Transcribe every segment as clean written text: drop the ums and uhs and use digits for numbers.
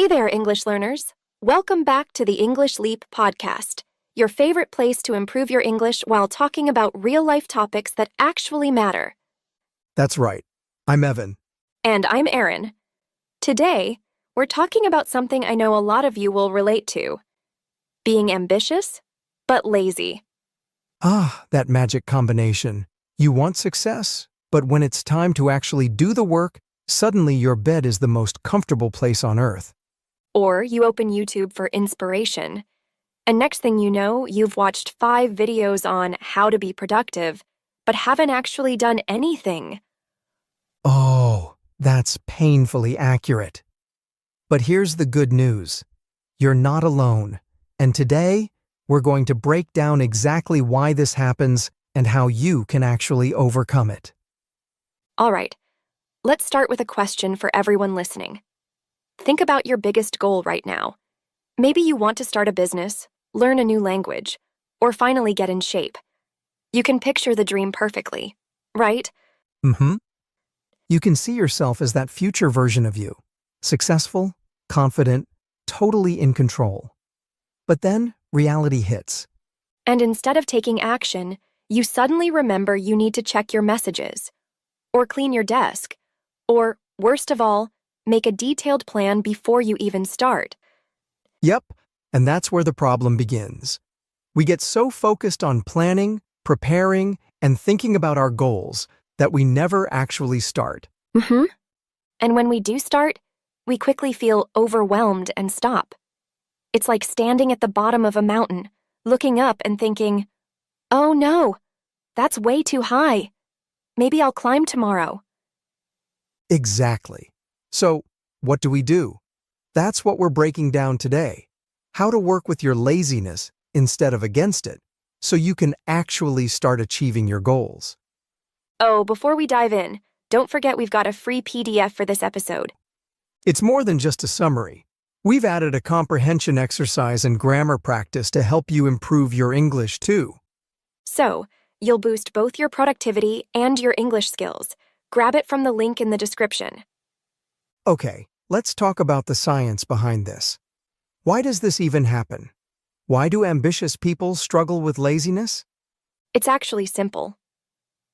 Hey there, English learners. Welcome back to the English Leap podcast, your favorite place to improve your English while talking about real-life topics that actually matter. That's right. I'm Evan. And I'm Erin. Today, we're talking about something I know a lot of you will relate to. Being ambitious, but lazy. Ah, that magic combination. You want success, but when it's time to actually do the work, suddenly your bed is the most comfortable place on earth. Or you open YouTube for inspiration, and next thing you know, you've watched 5 videos on how to be productive, but haven't actually done anything. Oh, that's painfully accurate. But here's the good news. You're not alone. And today, we're going to break down exactly why this happens and how you can actually overcome it. All right, let's start with a question for everyone listening. Think about your biggest goal right now. Maybe you want to start a business, learn a new language, or finally get in shape. You can picture the dream perfectly, right? Mm-hmm. You can see yourself as that future version of you. Successful, confident, totally in control. But then, reality hits. And instead of taking action, you suddenly remember you need to check your messages, or clean your desk, or, worst of all, make a detailed plan before you even start. Yep, and that's where the problem begins. We get so focused on planning, preparing, and thinking about our goals that we never actually start. And when we do start, we quickly feel overwhelmed and stop. It's like standing at the bottom of a mountain, looking up and thinking, "Oh no, that's way too high. Maybe I'll climb tomorrow." Exactly. So, what do? That's what we're breaking down today. How to work with your laziness instead of against it, so you can actually start achieving your goals. Oh, before we dive in, don't forget we've got a free PDF for this episode. It's more than just a summary. We've added a comprehension exercise and grammar practice to help you improve your English too. So, you'll boost both your productivity and your English skills. Grab it from the link in the description. Okay, let's talk about the science behind this. Why does this even happen? Why do ambitious people struggle with laziness? It's actually simple.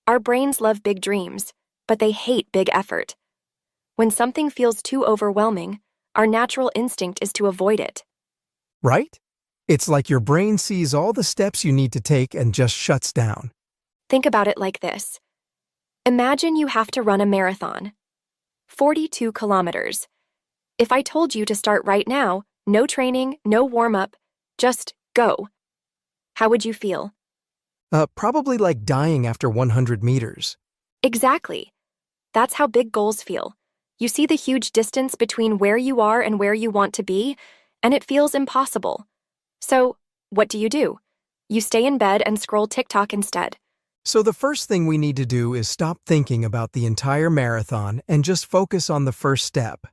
Our brains love big dreams, but they hate big effort. When something feels too overwhelming, our natural instinct is to avoid it. Right? It's like your brain sees all the steps you need to take and just shuts down. Think about it like this. Imagine you have to run a marathon. 42 kilometers. If I told you to start right now, no training, no warm-up, just go, how would you feel? Probably like dying after 100 meters. Exactly. That's how big goals feel. You see the huge distance between where you are and where you want to be, and it feels impossible. So, what do? You stay in bed and scroll TikTok instead. So the first thing we need to do is stop thinking about the entire marathon and just focus on the first step.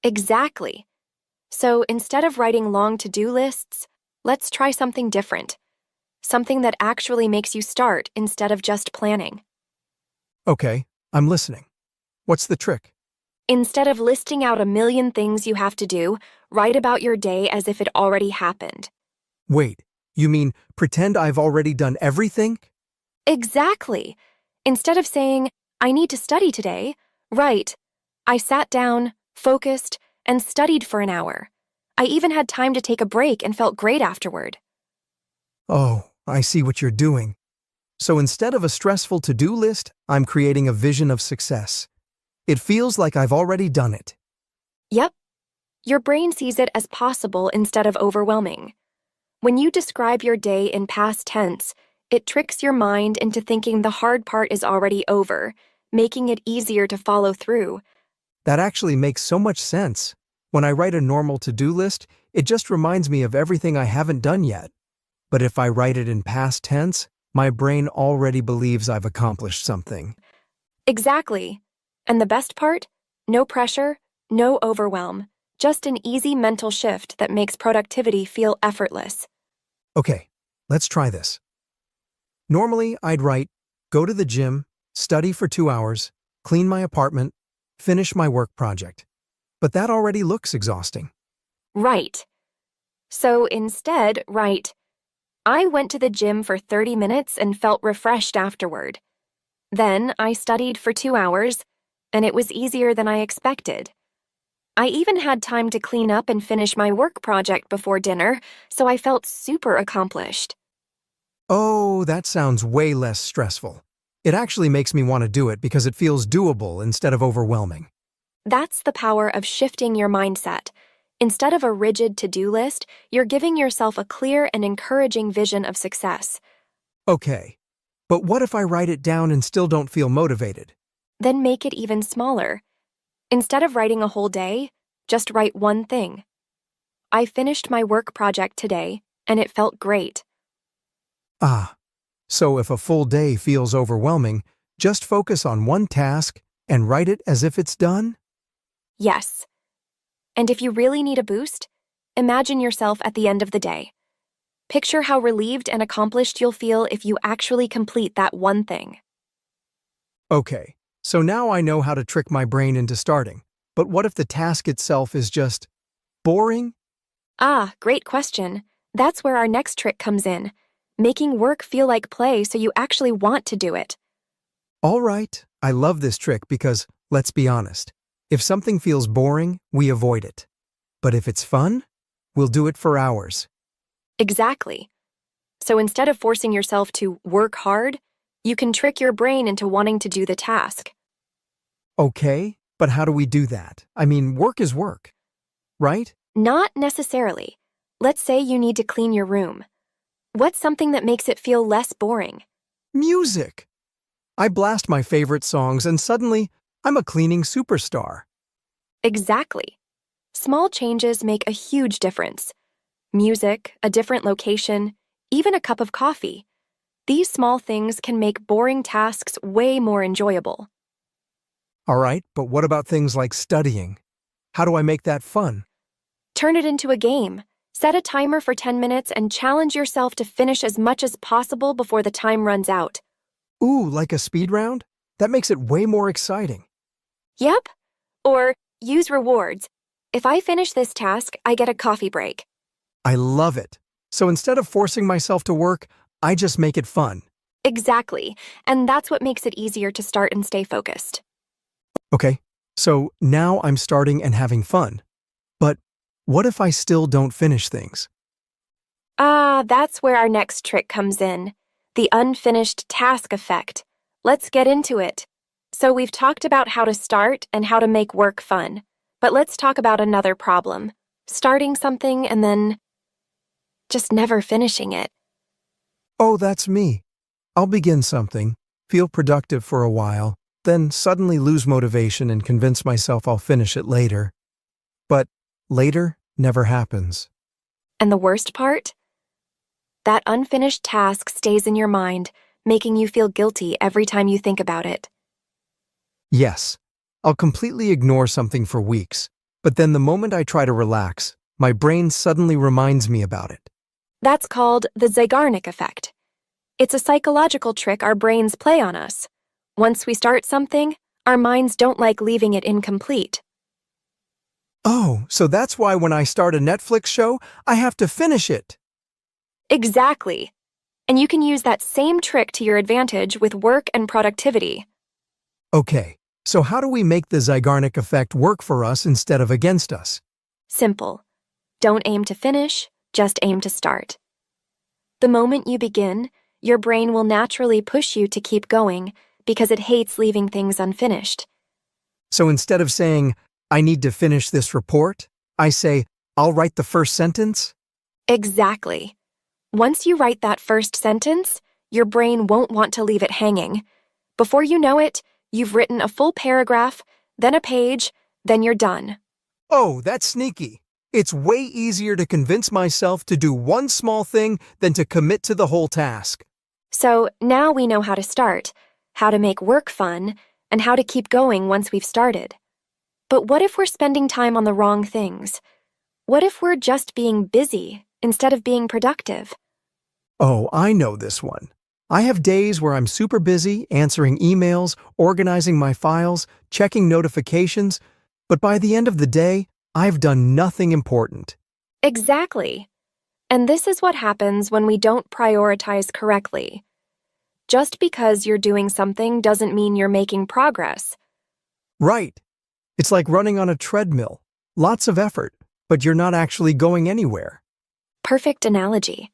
Exactly. So instead of writing long to-do lists, let's try something different. Something that actually makes you start instead of just planning. Okay, I'm listening. What's the trick? Instead of listing out a million things you have to do, write about your day as if it already happened. Wait, you mean pretend I've already done everything? Exactly. Instead of saying, "I need to study today," write, "I sat down, focused, and studied for an hour. I even had time to take a break and felt great afterward." Oh, I see what you're doing. So instead of a stressful to-do list, I'm creating a vision of success. It feels like I've already done it. Yep. Your brain sees it as possible instead of overwhelming. When you describe your day in past tense, it tricks your mind into thinking the hard part is already over, making it easier to follow through. That actually makes so much sense. When I write a normal to-do list, it just reminds me of everything I haven't done yet. But if I write it in past tense, my brain already believes I've accomplished something. Exactly. And the best part? No pressure, no overwhelm, just an easy mental shift that makes productivity feel effortless. Okay, let's try this. Normally, I'd write, go to the gym, study for 2 hours, clean my apartment, finish my work project. But that already looks exhausting. Right. So instead, write, I went to the gym for 30 minutes and felt refreshed afterward. Then I studied for 2 hours, and it was easier than I expected. I even had time to clean up and finish my work project before dinner, so I felt super accomplished. Oh, that sounds way less stressful. It actually makes me want to do it because it feels doable instead of overwhelming. That's the power of shifting your mindset. Instead of a rigid to-do list, you're giving yourself a clear and encouraging vision of success. Okay, but what if I write it down and still don't feel motivated? Then make it even smaller. Instead of writing a whole day, just write one thing. I finished my work project today, and it felt great. Ah, so if a full day feels overwhelming, just focus on one task and write it as if it's done? Yes. And if you really need a boost, imagine yourself at the end of the day. Picture how relieved and accomplished you'll feel if you actually complete that one thing. Okay, so now I know how to trick my brain into starting. But what if the task itself is just boring? Ah, great question. That's where our next trick comes in. Making work feel like play so you actually want to do it. All right, I love this trick because, let's be honest, if something feels boring, we avoid it. But if it's fun, we'll do it for hours. Exactly. So instead of forcing yourself to work hard, you can trick your brain into wanting to do the task. Okay, but how do we do that? I mean, work is work, right? Not necessarily. Let's say you need to clean your room. What's something that makes it feel less boring? Music! I blast my favorite songs and suddenly, I'm a cleaning superstar. Exactly. Small changes make a huge difference. Music, a different location, even a cup of coffee. These small things can make boring tasks way more enjoyable. All right, but what about things like studying? How do I make that fun? Turn it into a game. Set a timer for 10 minutes and challenge yourself to finish as much as possible before the time runs out. Ooh, like a speed round? That makes it way more exciting. Yep. Or use rewards. If I finish this task, I get a coffee break. I love it. So instead of forcing myself to work, I just make it fun. Exactly. And that's what makes it easier to start and stay focused. Okay, so now I'm starting and having fun. But what if I still don't finish things? Ah, that's where our next trick comes in. The unfinished task effect. Let's get into it. So we've talked about how to start and how to make work fun. But let's talk about another problem. Starting something and then just never finishing it. Oh, that's me. I'll begin something, feel productive for a while, then suddenly lose motivation and convince myself I'll finish it later. But later never happens. And the worst part? That unfinished task stays in your mind, making you feel guilty every time you think about it. Yes, I'll completely ignore something for weeks, but then the moment I try to relax, my brain suddenly reminds me about it. That's called the Zeigarnik effect. It's a psychological trick our brains play on us. Once we start something, our minds don't like leaving it incomplete. Oh, so that's why when I start a Netflix show, I have to finish it. Exactly. And you can use that same trick to your advantage with work and productivity. Okay, so how do we make the Zeigarnik effect work for us instead of against us? Simple. Don't aim to finish, just aim to start. The moment you begin, your brain will naturally push you to keep going because it hates leaving things unfinished. So instead of saying, I need to finish this report, I say, I'll write the first sentence? Exactly. Once you write that first sentence, your brain won't want to leave it hanging. Before you know it, you've written a full paragraph, then a page, then you're done. Oh, that's sneaky. It's way easier to convince myself to do one small thing than to commit to the whole task. So now we know how to start, how to make work fun, and how to keep going once we've started. But what if we're spending time on the wrong things? What if we're just being busy instead of being productive? Oh, I know this one. I have days where I'm super busy answering emails, organizing my files, checking notifications, but by the end of the day, I've done nothing important. Exactly. And this is what happens when we don't prioritize correctly. Just because you're doing something doesn't mean you're making progress. Right. It's like running on a treadmill. Lots of effort, but you're not actually going anywhere. Perfect analogy.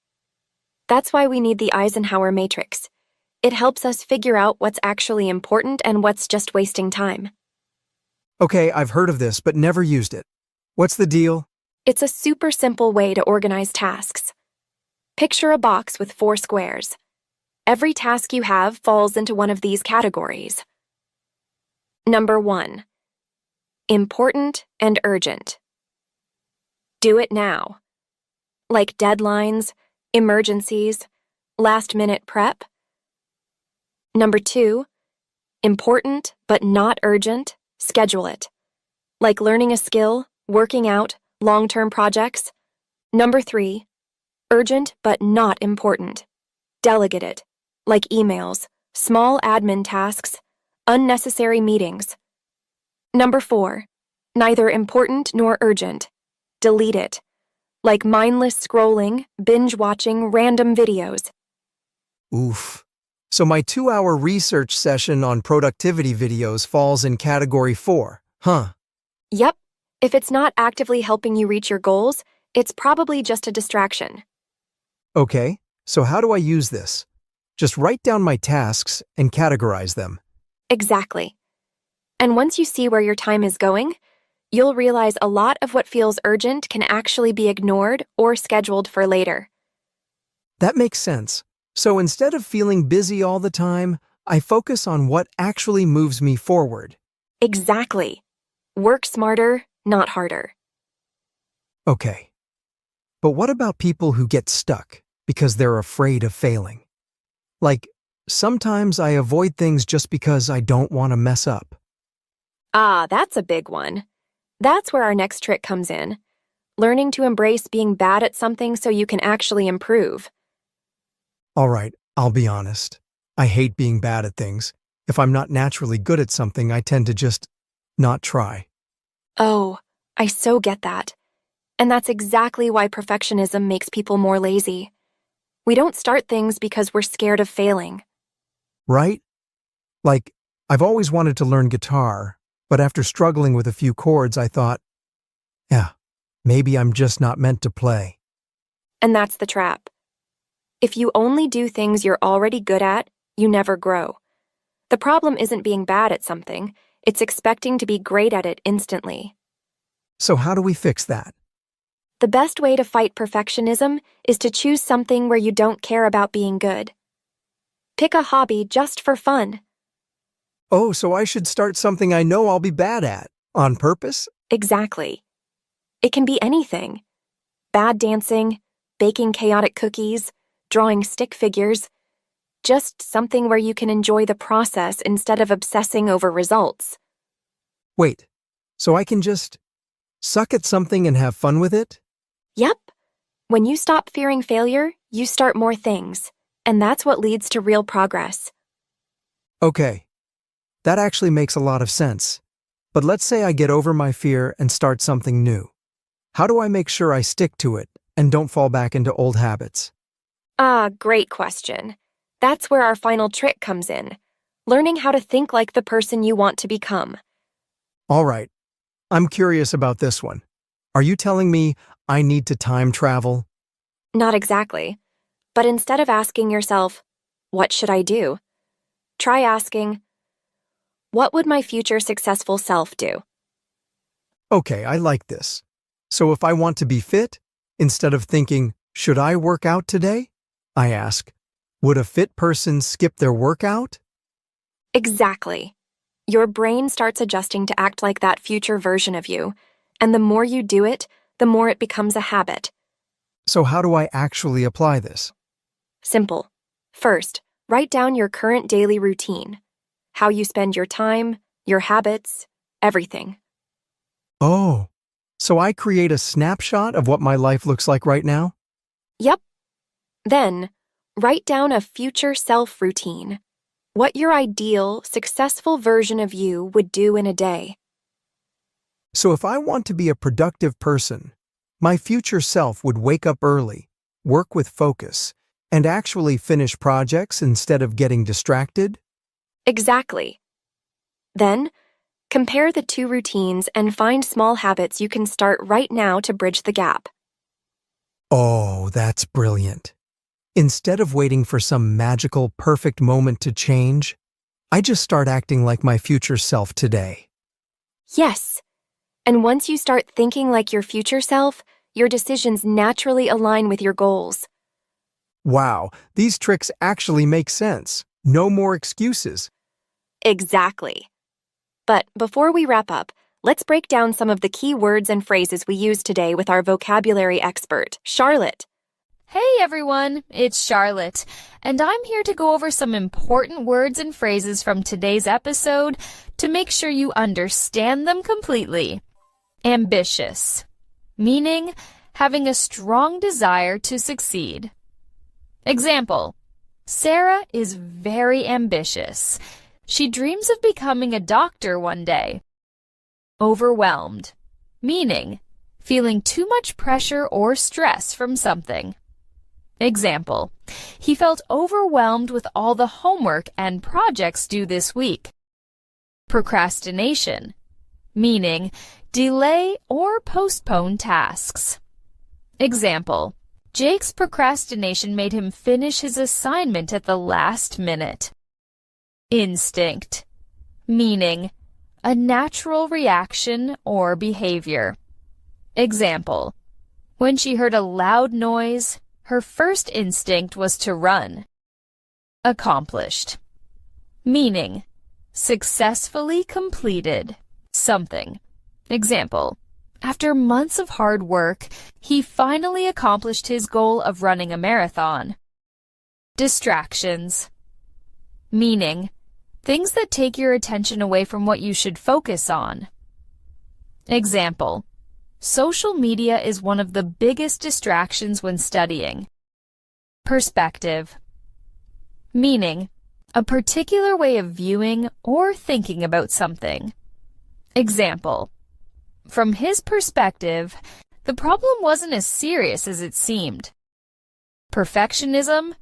That's why we need the Eisenhower matrix. It helps us figure out what's actually important and what's just wasting time. Okay, I've heard of this, but never used it. What's the deal? It's a super simple way to organize tasks. Picture a box with 4 squares. Every task you have falls into one of these categories. Number 1. Important and urgent. Do it now. Like deadlines, emergencies, last-minute prep. Number 2. Important but not urgent. Schedule it. Like learning a skill, working out, long-term projects. Number 3. Urgent but not important. Delegate it. Like emails, small admin tasks, unnecessary meetings. Number 4. Neither important nor urgent. Delete it. Like mindless scrolling, binge-watching random videos. Oof. So my 2-hour research session on productivity videos falls in category 4, huh? Yep. If it's not actively helping you reach your goals, it's probably just a distraction. Okay, so how do I use this? Just write down my tasks and categorize them. Exactly. And once you see where your time is going, you'll realize a lot of what feels urgent can actually be ignored or scheduled for later. That makes sense. So instead of feeling busy all the time, I focus on what actually moves me forward. Exactly. Work smarter, not harder. Okay. But what about people who get stuck because they're afraid of failing? Like, sometimes I avoid things just because I don't want to mess up. Ah, that's a big one. That's where our next trick comes in. Learning to embrace being bad at something so you can actually improve. All right, I'll be honest. I hate being bad at things. If I'm not naturally good at something, I tend to just not try. Oh, I so get that. And that's exactly why perfectionism makes people more lazy. We don't start things because we're scared of failing. Right? Like, I've always wanted to learn guitar, but after struggling with a few chords, I thought, yeah, maybe I'm just not meant to play. And that's the trap. If you only do things you're already good at, you never grow. The problem isn't being bad at something, it's expecting to be great at it instantly. So how do we fix that? The best way to fight perfectionism is to choose something where you don't care about being good. Pick a hobby just for fun. Oh, so I should start something I know I'll be bad at, on purpose? Exactly. It can be anything. Bad dancing, baking chaotic cookies, drawing stick figures. Just something where you can enjoy the process instead of obsessing over results. Wait, so I can just suck at something and have fun with it? Yep. When you stop fearing failure, you start more things. And that's what leads to real progress. Okay, that actually makes a lot of sense. But let's say I get over my fear and start something new. How do I make sure I stick to it and don't fall back into old habits? Ah, great question. That's where our final trick comes in. Learning how to think like the person you want to become. All right, I'm curious about this one. Are you telling me I need to time travel? Not exactly. But instead of asking yourself, what should I do? Try asking, what would my future successful self do? Okay, I like this. So if I want to be fit, instead of thinking, should I work out today? I ask, would a fit person skip their workout? Exactly. Your brain starts adjusting to act like that future version of you, and the more you do it, the more it becomes a habit. So how do I actually apply this? Simple. First, write down your current daily routine. How you spend your time, your habits, everything. Oh, so I create a snapshot of what my life looks like right now? Yep. Then, write down a future self routine. What your ideal, successful version of you would do in a day. So if I want to be a productive person, My future self would wake up early, work with focus, and actually finish projects instead of getting distracted? Exactly. Then, compare the two routines and find small habits you can start right now to bridge the gap. Oh, that's brilliant. Instead of waiting for some magical, perfect moment to change, I just start acting like my future self today. Yes. And once you start thinking like your future self, your decisions naturally align with your goals. Wow, these tricks actually make sense. No more excuses. Exactly. But before we wrap up, let's break down some of the key words and phrases we use today with our vocabulary expert, Charlotte. Hey everyone, it's Charlotte, and I'm here to go over some important words and phrases from today's episode to make sure you understand them completely. Ambitious, meaning having a strong desire to succeed. Example, Sarah is very ambitious. She dreams of becoming a doctor one day. Overwhelmed, meaning feeling too much pressure or stress from something. Example, he felt overwhelmed with all the homework and projects due this week. Procrastination, meaning delay or postpone tasks. Example, Jake's procrastination made him finish his assignment at the last minute. Instinct, meaning a natural reaction or behavior. Example, when she heard a loud noise, her first instinct was to run. Accomplished, meaning successfully completed something. Example, after months of hard work, he finally accomplished his goal of running a marathon. Distractions, meaning things that take your attention away from what you should focus on. Example, social media is one of the biggest distractions when studying. Perspective, meaning a particular way of viewing or thinking about something. Example, from his perspective, the problem wasn't as serious as it seemed. Perfectionism,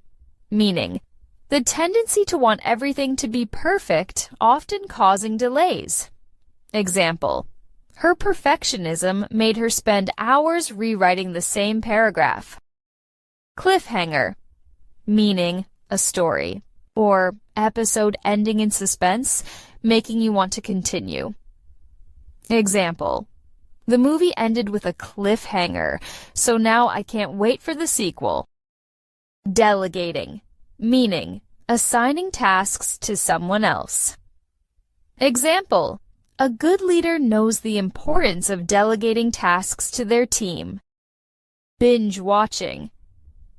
meaning the tendency to want everything to be perfect, often causing delays. Example, her perfectionism made her spend hours rewriting the same paragraph. Cliffhanger, meaning a story or episode ending in suspense, making you want to continue. Example, the movie ended with a cliffhanger, so now I can't wait for the sequel. Delegating, meaning assigning tasks to someone else. Example, a good leader knows the importance of delegating tasks to their team. Binge watching,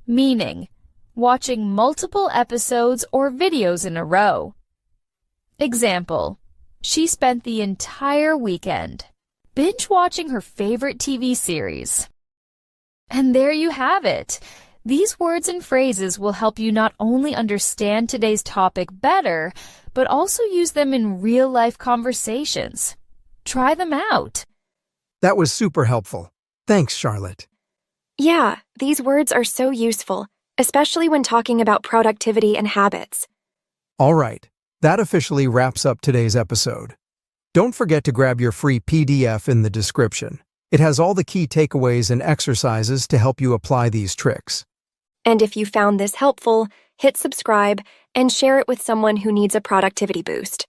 meaning watching multiple episodes or videos in a row. Example, she spent the entire weekend binge watching her favorite TV series. And there you have it. These words and phrases will help you not only understand today's topic better, but also use them in real-life conversations. Try them out. That was super helpful. Thanks, Charlotte. Yeah, these words are so useful, especially when talking about productivity and habits. All right, that officially wraps up today's episode. Don't forget to grab your free PDF in the description. It has all the key takeaways and exercises to help you apply these tricks. And if you found this helpful, hit subscribe and share it with someone who needs a productivity boost.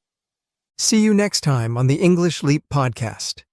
See you next time on the English Leap podcast.